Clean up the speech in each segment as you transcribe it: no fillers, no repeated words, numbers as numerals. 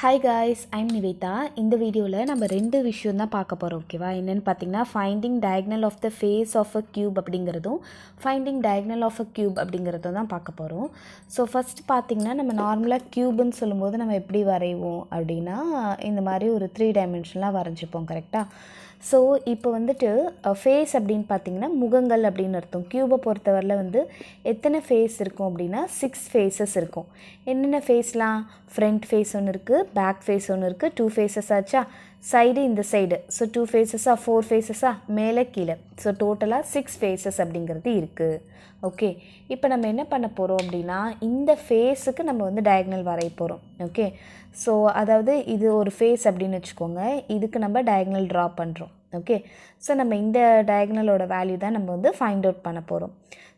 Hi guys, I'm Niveta. இந்த வீடியோவில் நம்ம ரெண்டு விஷயம் தான் பார்க்க போகிறோம். ஓகேவா? என்னென்னு பார்த்தீங்கன்னா finding diagonal of the face of a cube அப்படிங்கிறதும் finding diagonal of a cube அப்படிங்கிறதும் தான் பார்க்க போகிறோம். ஸோ ஃபஸ்ட் பார்த்திங்கன்னா நம்ம நார்மலாக கியூப்னு சொல்லும்போது நம்ம எப்படி வரைவோம் அப்படின்னா இந்த மாதிரி ஒரு 3 டைமென்ஷன்லாம் வரைஞ்சிப்போம். கரெக்டாக? ஸோ இப்போ வந்துட்டு ஃபேஸ் அப்படின்னு பார்த்திங்கன்னா முகங்கள் அப்படின்னு அர்த்தம். கியூபை பொறுத்தவரையில் வந்து எத்தனை ஃபேஸ் இருக்கும் அப்படின்னா 6 ஃபேஸஸ் இருக்கும். என்னென்ன ஃபேஸ்லாம்? ஃப்ரண்ட் ஃபேஸ் ஒன்று இருக்குது, பேக் ஃபேஸ் ஒன்று இருக்குது, 2 ஃபேஸஸ் ஆச்சா, சைடு இந்த சைடு, ஸோ 2 ஃபேஸஸா, 4 ஃபேஸஸா, மேலே கீழே, ஸோ டோட்டலாக 6 ஃபேஸஸ் அப்படிங்கிறது இருக்குது. ஓகே, இப்போ நம்ம என்ன பண்ண போகிறோம் அப்படின்னா இந்த ஃபேஸுக்கு நம்ம வந்து டயக்னல் வரைய போகிறோம். ஓகே, ஸோ அதாவது இது ஒரு ஃபேஸ் அப்படின்னு வச்சுக்கோங்க, இதுக்கு நம்ம டயக்னல் ட்ரா பண்ணுறோம். ஓகே, ஸோ நம்ம இந்த டயக்னலோட வேல்யூ தான் நம்ம வந்து ஃபைண்ட் அவுட் பண்ண போகிறோம்.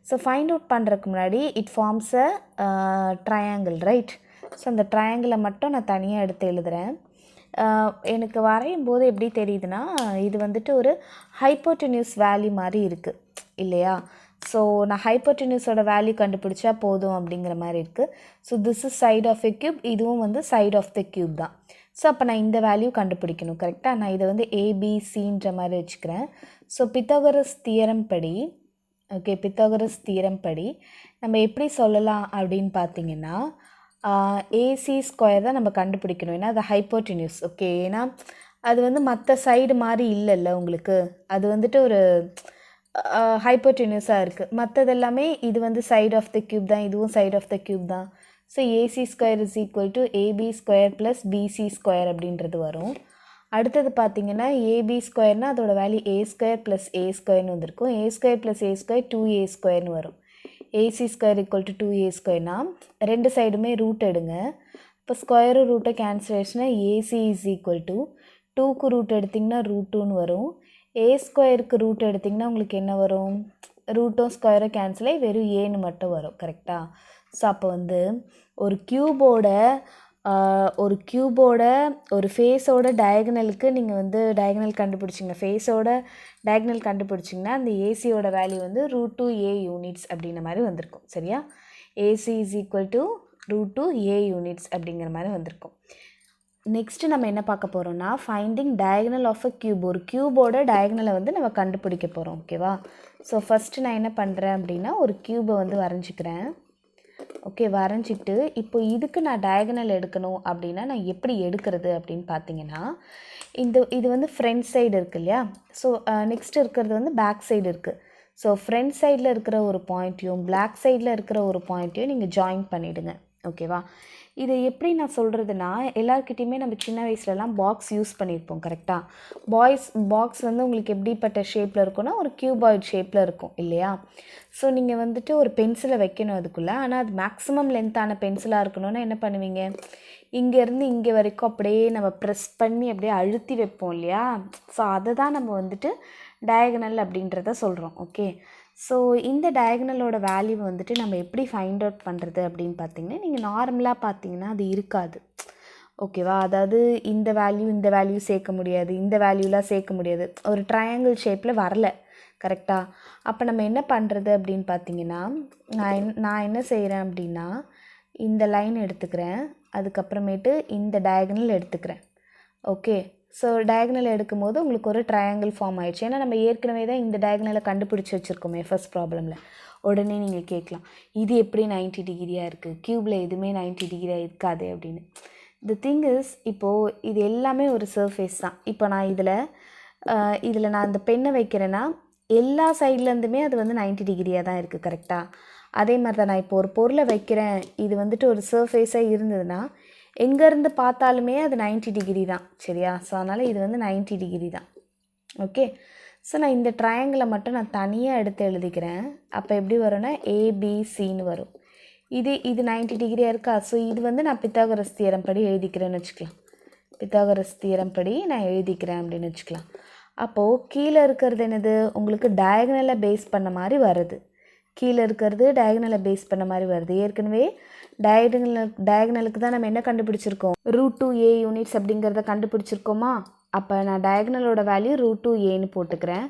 ஸோ ஃபைண்ட் அவுட் பண்ணுறதுக்கு முன்னாடி it forms a triangle, right? So அந்த ட்ரையாங்கிளை மட்டும் நான் தனியாக எடுத்து எழுதுகிறேன். எனக்கு வரையும் போது எப்படி தெரியுதுன்னா இது வந்துட்டு ஒரு ஹைப்போட்டென்யூஸ் வேல்யூ மாதிரி இருக்குது இல்லையா? ஸோ நான் ஹைப்போட்டென்யூஸோட வேல்யூ கண்டுபிடிச்சா போதும் அப்படிங்கிற மாதிரி இருக்குது. So this is side of a cube, இதுவும் வந்து சைட் ஆஃப் த கியூப் தான். ஸோ அப்போ நான் இந்த வேல்யூ கண்டுபிடிக்கணும். கரெக்டாக? நான் இதை வந்து ஏபிசின்ற மாதிரி வச்சுக்கிறேன். ஸோ பித்தாகரஸ் தியரம் படி, ஓகே, பித்தாகரஸ் தியரம் படி நம்ம எப்படி சொல்லலாம் அப்படின்னு பார்த்தீங்கன்னா ஏசி ஸ்கொயர் தான் நம்ம கண்டுபிடிக்கணும். ஏன்னா அது ஹைப்போட்டென்யூஸ். ஓகே, ஏன்னா அது வந்து மற்ற சைடு மாதிரி இல்லைல்ல உங்களுக்கு, அது வந்துட்டு ஒரு ஹைப்போட்டென்யூஸாக இருக்குது. மற்றது எல்லாமே இது வந்து சைட் ஆஃப் த கியூப் தான், இதுவும் சைட் ஆஃப் த கியூப் தான். So AC square is equal to AB square plus BC square அப்படின்றது வரும். அடுத்தது பார்த்திங்கன்னா ஏபி ஸ்கொயர்னால் அதோட value a square plus a ஸ்கொயர்னு வந்திருக்கும். A square plus a square 2a ஸ்கொயர்னு வரும். AC square equal to 2a ஸ்கொயர்னால் ரெண்டு சைடுமே ரூட் எடுங்க. இப்போ ஸ்கொயரும் ரூட்டை கேன்சல் ஆயிடுச்சுன்னா ஏசி இஸ் ஈக்குவல் டு 2க்கு ரூட் எடுத்திங்கன்னா √2ன்னு வரும். ஏ ஸ்கொயருக்கு ரூட் எடுத்திங்கன்னா உங்களுக்கு என்ன வரும்? ரூட்டும் ஸ்கொயரும் கேன்சல் ஆகி வெறும் ஏன்னு மட்டும் வரும். கரெக்டாக? ஸோ அப்போ வந்து ஒரு கியூபோட ஒரு ஃபேஸோட டயகனலுக்கு நீங்கள் வந்து டயகனல் கண்டுபிடிச்சிங்க, ஃபேஸோட டயகனல் கண்டுபிடிச்சிங்கன்னா அந்த ஏசியோட வேல்யூ வந்து √2a யூனிட்ஸ் அப்படின்ற மாதிரி வந்திருக்கும். சரியா? AC is equal to √2a units அப்படிங்கிற மாதிரி வந்திருக்கும். நெக்ஸ்ட்டு நம்ம என்ன பார்க்க போகிறோம்னா finding diagonal of a cube. ஒரு கியூபோட டயகனலை வந்து நம்ம கண்டுபிடிக்க போகிறோம். ஓகேவா? ஸோ ஃபஸ்ட்டு நான் என்ன பண்ணுறேன் அப்படின்னா ஒரு கியூபை வந்து வரைஞ்சிக்கிறேன். ஓகே, வரைஞ்சிட்டு இப்போ இதுக்கு நான் டயகனல் எடுக்கணும் அப்படின்னா நான் எப்படி எடுக்கிறது அப்படின்னு பார்த்தீங்கன்னா இது வந்து ஃப்ரண்ட் சைடு இருக்குது இல்லையா? ஸோ நெக்ஸ்ட் இருக்கிறது வந்து பேக் சைடு இருக்குது. ஸோ ஃப்ரண்ட் சைடில் இருக்கிற ஒரு பாயிண்ட்டையும் பேக் சைடில் இருக்கிற ஒரு பாயிண்ட்டையும் நீங்கள் ஜாயின் பண்ணிவிடுங்க. ஓகேவா? இதை எப்படி நான் சொல்கிறதுனா எல்லாருக்கிட்டையுமே நம்ம சின்ன வயசுலலாம் பாக்ஸ் யூஸ் பண்ணியிருப்போம். கரெக்டாக? பாக்ஸ் வந்து உங்களுக்கு எப்படிப்பட்ட ஷேப்பில் இருக்கும்னா ஒரு கியூபாய்ட் ஷேப்பில் இருக்கும் இல்லையா? ஸோ நீங்கள் வந்துட்டு ஒரு பென்சிலை வைக்கணும் அதுக்குள்ளே. ஆனால் அது மேக்ஸிமம் லென்த்தான பென்சிலாக இருக்கணும்னா என்ன பண்ணுவீங்க? இங்கேருந்து இங்கே வரைக்கும் அப்படியே நம்ம ப்ரெஸ் பண்ணி அப்படியே அழுத்தி வைப்போம் இல்லையா? ஸோ அதை தான் நம்ம வந்துட்டு டயகனல் அப்படின்றத சொல்கிறோம். ஓகே, ஸோ இந்த டயகனலோட வேல்யூ வந்துட்டு நம்ம எப்படி ஃபைண்ட் அவுட் பண்ணுறது அப்படின்னு பார்த்தீங்கன்னா நீங்கள் நார்மலாக பார்த்தீங்கன்னா அது இருக்காது. ஓகேவா? அதாவது இந்த வேல்யூ சேர்க்க முடியாது, இந்த வேல்யூலாம் சேர்க்க முடியாது, ஒரு ட்ரையாங்கிள் ஷேப்பில் வரல. கரெக்டாக? அப்போ நம்ம என்ன பண்ணுறது அப்படின்னு பார்த்தீங்கன்னா நான் என்ன செய்கிறேன் அப்படின்னா இந்த லைன் எடுத்துக்கிறேன், அதுக்கப்புறமேட்டு இந்த டயகனல் எடுத்துக்கிறேன். ஓகே, ஸோ டயகனல் எடுக்கும் போது உங்களுக்கு ஒரு ட்ரையாங்கிள் ஃபார்ம் ஆயிடுச்சு. ஏன்னா நம்ம ஏற்கனவே தான் இந்த டயகனலை கண்டுபிடிச்சி வச்சுருக்கோமே ஃபர்ஸ்ட் ப்ராப்ளமில். உடனே நீங்கள் கேட்கலாம் இது எப்படி 90 டிகிரியாக இருக்குது, கியூபில் எதுவுமே 90 டிகிரியாக இருக்காது அப்படின்னு. தி திங் இஸ் இப்போது இது எல்லாமே ஒரு சர்ஃபேஸ் தான். இப்போ நான் இதில் நான் இந்த பெண்ணை வைக்கிறேன்னா எல்லா சைட்லேருந்துமே அது வந்து 90 டிகிரியாக தான் இருக்குது. கரெக்டாக? அதே மாதிரி தான் நான் இப்போ ஒரு பொருளை வைக்கிறேன், இது வந்துட்டு ஒரு சர்ஃபேஸாக இருந்ததுன்னா எங்கேருந்து பார்த்தாலுமே அது 90 டிகிரி தான். சரியா? ஸோ அதனால் இது வந்து 90 டிகிரி தான். ஓகே, ஸோ நான் இந்த ட்ரையாங்கிளை மட்டும் நான் தனியாக எடுத்து எழுதிக்கிறேன். அப்போ எப்படி வரும்னா ஏபிசின்னு வரும். இது 90 டிகிரியாக இருக்கா? ஸோ இது வந்து நான் பித்தாகரஸ் தியரம் படி எழுதிக்கிறேன்னு வச்சுக்கலாம். பித்தாகரஸ் தியரம் படி நான் எழுதிக்கிறேன் அப்படின்னு வச்சுக்கலாம். அப்போது கீழே இருக்கிறது என்னது? உங்களுக்கு டயகனலை பேஸ் பண்ண மாதிரி வருது. கீழே இருக்கிறது டயகனலை பேஸ் பண்ண மாதிரி வருது. ஏற்கனவே டயகனலுக்கு தான் நம்ம என்ன கண்டுபிடிச்சிருக்கோம்? √2a யூனிட்ஸ் அப்படிங்கிறத கண்டுபிடிச்சிருக்கோமா? அப்போ நான் டயகனலோட வேல்யூ √2aன்னு போட்டுக்கிறேன்.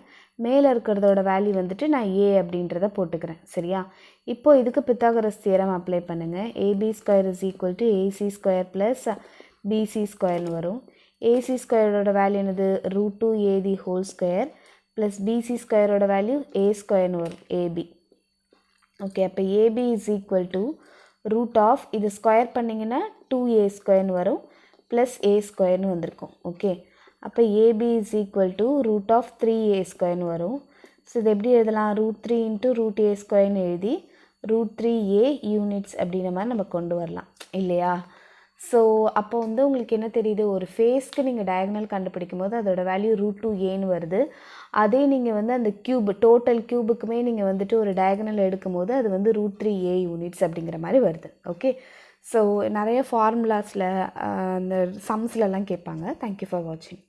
மேலே இருக்கிறதோட வேல்யூ வந்துட்டு நான் a அப்படின்றத போட்டுக்கிறேன். சரியா? இப்போது இதுக்கு பித்தாகரஸ் தியரம் அப்ளை பண்ணுங்கள். AB square is equal to AC square plus BC ஸ்கொயர்னு வரும். ஏசி ஸ்கொயரோட வேல்யூ என்னது √2a the whole square plus BC ஸ்கொயரோட வேல்யூ ஏ ஸ்கொயர்னு வரும் ஏபி. ஓகே, அப்போ AB is equal to root of இது ஸ்கொயர் பண்ணிங்கன்னா 2a ஸ்கொயர்னு வரும் ப்ளஸ் ஏ ஸ்கொயர்னு வந்திருக்கும். ஓகே, அப்போ AB is equal to root of 3a ஸ்கொயர்னு வரும். ஸோ இது எப்படி எழுதலாம் √3 × √a ஸ்கொயர்னு எழுதி √3a யூனிட்ஸ் அப்படின்ற மாதிரி நம்ம கொண்டு வரலாம் இல்லையா? ஸோ அப்போ வந்து உங்களுக்கு என்ன தெரியுது, ஒரு ஃபேஸ்க்கு நீங்கள் டயகனல் கண்டுபிடிக்கும் போது அதோட வேல்யூ √2aன்னு வருது. அதே நீங்கள் வந்து அந்த க்யூப் டோட்டல் க்யூபுக்குமே நீங்கள் வந்துட்டு ஒரு டயகனல் எடுக்கும் போது அது வந்து √3a யூனிட்ஸ் அப்படிங்கிற மாதிரி வருது. ஓகே, ஸோ நிறைய ஃபார்முலாஸில் அந்த சம்ஸ்லலாம் கேட்பாங்க. தேங்க்யூ ஃபார் வாட்சிங்.